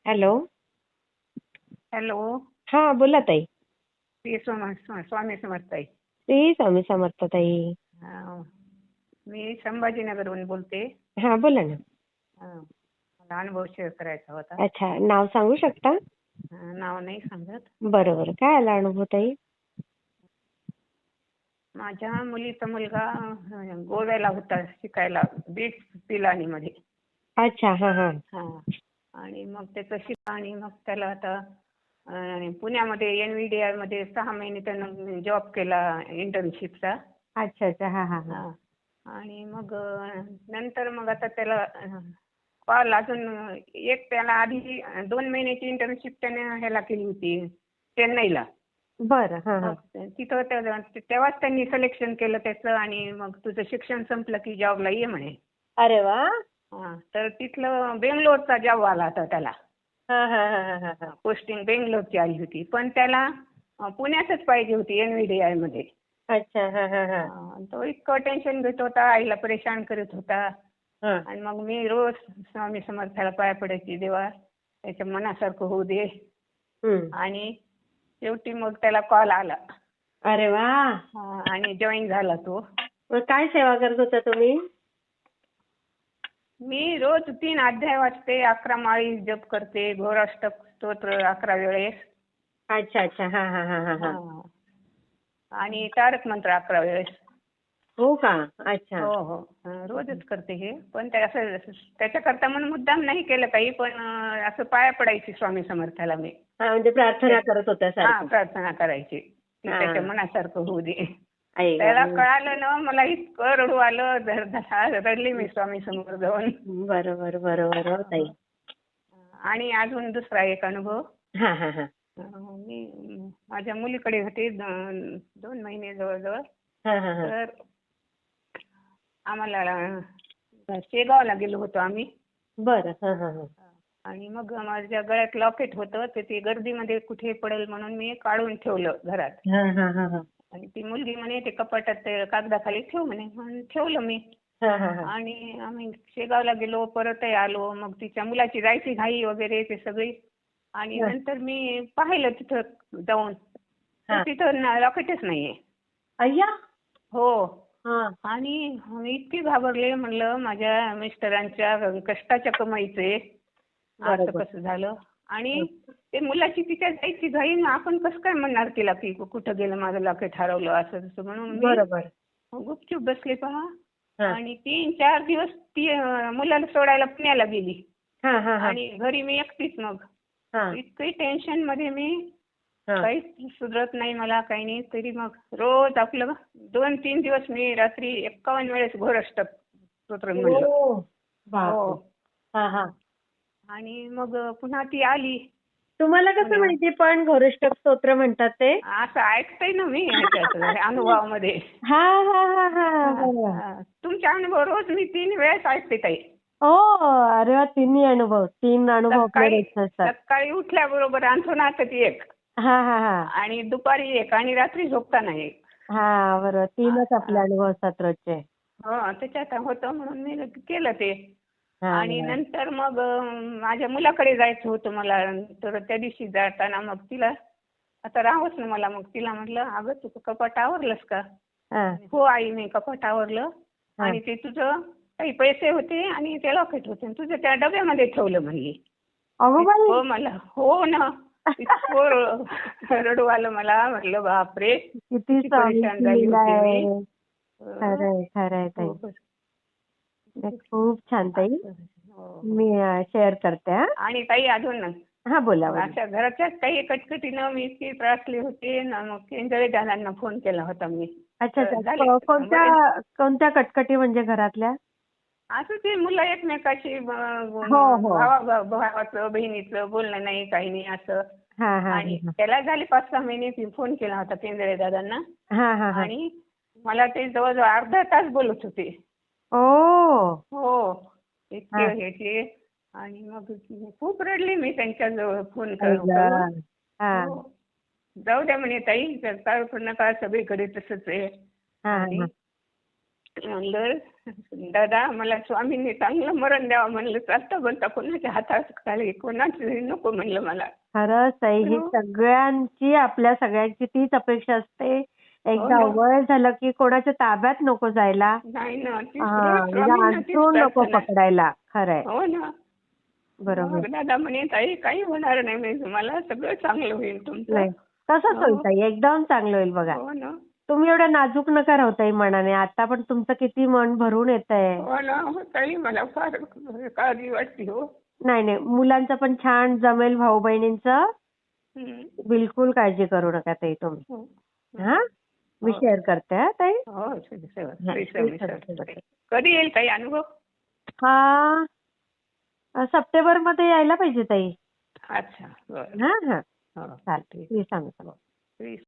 Hello. Hello. हा बोला ताई. स्वामी समर्थ ताई. श्री स्वामी समर्थ ताई. अं, मी संभाजीनगरहून बोलते. हा बोला ना. मला अनुभव शेअर करायचा होता. अच्छा, नाव सांगू शकता? नाव नाही सांगत. बरोबर. काय आला अनुभव ताई? माझ्या मुलीचा मुलगा गोव्याला होता शिकायला, बीच पिलानीमध्ये. अच्छा. हा हा. आणि मग त्याचं शिका आणि मग त्याला आता पुण्यामध्ये NVDI मध्ये 6 महिने त्यानं जॉब केला इंटर्नशिपचा. अच्छा अच्छा. हा हा हा. आणि मग नंतर मग आता त्याला कॉल अजून त्याला आधी 2 महिन्याची इंटर्नशिप त्याने ह्याला केली होती चेन्नईला. बरं. हा हा. मग तिथं तेव्हाच त्यांनी सिलेक्शन केलं त्याचं आणि मग तुझं शिक्षण संपलं की जॉबला ये म्हणे. अरे वा. तर तिथलं बेंगलोरचा जॉब आला होता त्याला. हा हा हा हा हा. पोस्टिंग बेंगलोरची आली होती पण त्याला पुण्यातच पाहिजे होती NVDI मध्ये. अच्छा. हा हा हा. तो इतकं टेन्शन घेत होता, आईला परेशान करत होता. हा. आणि मग मी रोज स्वामी समर्थाला पाया पडायची, देवा त्याच्या मनासारखं होऊ दे. आणि शेवटी मग त्याला कॉल आला. अरे वा. आणि जॉईन झाला तो. मग काय सेवा करत होता तुम्ही? मी रोज 3 अध्याय वाचते, 11 माळी जप करते, घोराष्टक स्तोत्र 11 वेळेस. अच्छा अच्छा. हा हा हा हा हा. आणि तारक मंत्र 11 वेळेस. हो का? अच्छा. हो हो. रोजच करते हे. पण ते असं त्याच्याकरता म्हणून मुद्दाम नाही केलं काही, पण असं पाया पडायची स्वामी समर्थाला मी. हा म्हणजे प्रार्थना करत होत्या सारखं. प्रार्थना करायची की त्याच्या मनासारखं होऊ दे. आई गं. त्याला कळालं ना, मला इतकं रडू आलं, रडली मी स्वामी समोर जाऊन. बरोबर बरोबर हो ताई. आणि अजून दुसरा एक अनुभव. हा हा हा. मी माझ्या मुलीकडे होते 2 महिने जवळजवळ. हा हा हा. तर आम्हाला शेगावला गेलो होतो आम्ही. बरं. हा हा हा. आणि मग माझ्या गळ्यात लॉकेट होतं, ते गर्दीमध्ये कुठे पडेल म्हणून मी काढून ठेवलं घरात. हा हा हा हा. आणि ती मुलगी म्हणे ते कपाटात ते कागदाखाली ठेव म्हणे, म्हणून ठेवलं मी. हा हा हा. आणि आम्ही शेगावला गेलो, परतही आलो. मग तिच्या मुलाची जायची घाई वगैरे ते सगळी. आणि नंतर मी पाहिलं तिथं जाऊन, तर तिथं लॉकेटच नाहीये. अय्या. हो. हा. आणि मी इतकी घाबरले, म्हणलं माझ्या मिस्टरांच्या कष्टाच्या कमाईचे असं कसं झालं. आणि ते मुलाची तिच्या जायची घाई, आपण कसं काय म्हणणार तिला की कुठं गेलं माझं लॉकेट हरवलं असं तसं. म्हणून मी गुपचूप बसले पहा. आणि 3-4 दिवस ती मुलाला सोडायला पुण्याला गेली. आणि घरी मी एकटीच. मग इतकी टेन्शन मध्ये मी, काहीच सुधरत नाही मला, काही नाही. तरी मग रोज आपलं 2-3 दिवस मी रात्री 51 वेळेस घोराष्टक स्तोत्र म्हणलं. हो. आणि मग पुन्हा ती आली. तुम्हाला कसं माहिती पण घोराष्टक स्तोत्र म्हणतात ते? असं ऐकतंय ना मी ह्याच्यात अनुभवामध्ये. हा हा हा हा. तुमचा अनुभव रोज मी 3 वेळेस ऐकते ताई. हो. अरे वा. 3 अनुभव आपले रोजचे असतात. सकाळी उठल्याबरोबर अंथरुणात एक. हा हा हा. आणि दुपारी एक आणि रात्री झोपताना एक. हा बरोबर. 3च आपले अनुभव असतात रोजचे. हो. त्याच्यात होतं म्हणून मी केलं ते. आणि नंतर मग माझ्या मुलाकडे जायचं होतं मला. तर त्या दिवशी जाताना मग तिला आता राहावंच ना मला. मग तिला म्हटलं, अगं तू कपाट आवरलंस का? हो आई, मी कपाट आवरलं. आणि ते तुझं काही पैसे होते आणि ते लॉकेट होते, तुझं त्या डब्यामध्ये ठेवलं म्हणली. हो मला. हो ना. इतकं रडू आलं मला. म्हटलं बापरे, किती परेशान झाली होती मी. खरंय खरंय ताई. खूप छान ताई. मी शेअर करते. आणि ताई अजून हा बोला. अशा घराच्याच काही कटकटीनं मी इतकी त्रासली होते ना, मग केंजळे दादांना फोन केला होता मी. अच्छा अच्छा. कोणत्या कटकटी म्हणजे घरातल्या? असं ते मुलं एकमेकाशी भावाचं बहिणीचं बोलणं नाही, काही नाही असं. आणि त्याला झाले 5-6 महिने फोन केला होता केंजळे दादांना. आणि मला ते जवळजवळ अर्धा तास बोलत होते. हो. इतके ह्याचे. आणि मग खूप रडली मी त्यांच्याजवळ फोन करून. जाऊ द्या म्हणे ताई, काय नका, सगळीकडे तसंच आहे. आणि म्हणलं दादा मला स्वामींनी चांगलं मरण द्यावं म्हणलं, चालता बोलता कोणाच्या हातात खाली कोणाचं नको म्हणलं मला. खरंच ताई, ही हो. सगळ्यांची, आपल्या सगळ्यांची तीच अपेक्षा असते. एकदा ना. वय झालं की कोणाच्या ताब्यात नको जायला. नाही ना, तीच हा, रोज स्वामींना तीच अंथरूण नको प्रार्थना. पकडायला. खरंय. हो ना. बरोबर. मग दादा म्हणे ताई काही होणार नाही म्हणे, तुम्हाला सगळं चांगलं होईल तुमचं. नाही, तसंच होईल हो. ताई, एकदम चांगलं होईल बघा. हो ना. तुम्ही एवढं नाजूक नका राहू ताई मनाने. आता पण तुमचं किती मन भरून येतंय. हो ना. हो ताई, मला फार काळजी वाटते हो. नाही नाही, मुलांचं पण छान जमेल, भाऊ बहिणींचं. हम्म. बिलकुल काळजी करू नका ताई तुम्ही. हो. हा, मी हो. शेअर करते हा ताई. हो, हा, सर. कधी येईल काही अनुभव? हा, सप्टेंबर मध्ये यायला पाहिजे ताई. अच्छा, बरं. हा हा, हो, चालते, ठीक. मी सांगतो. प्लीज.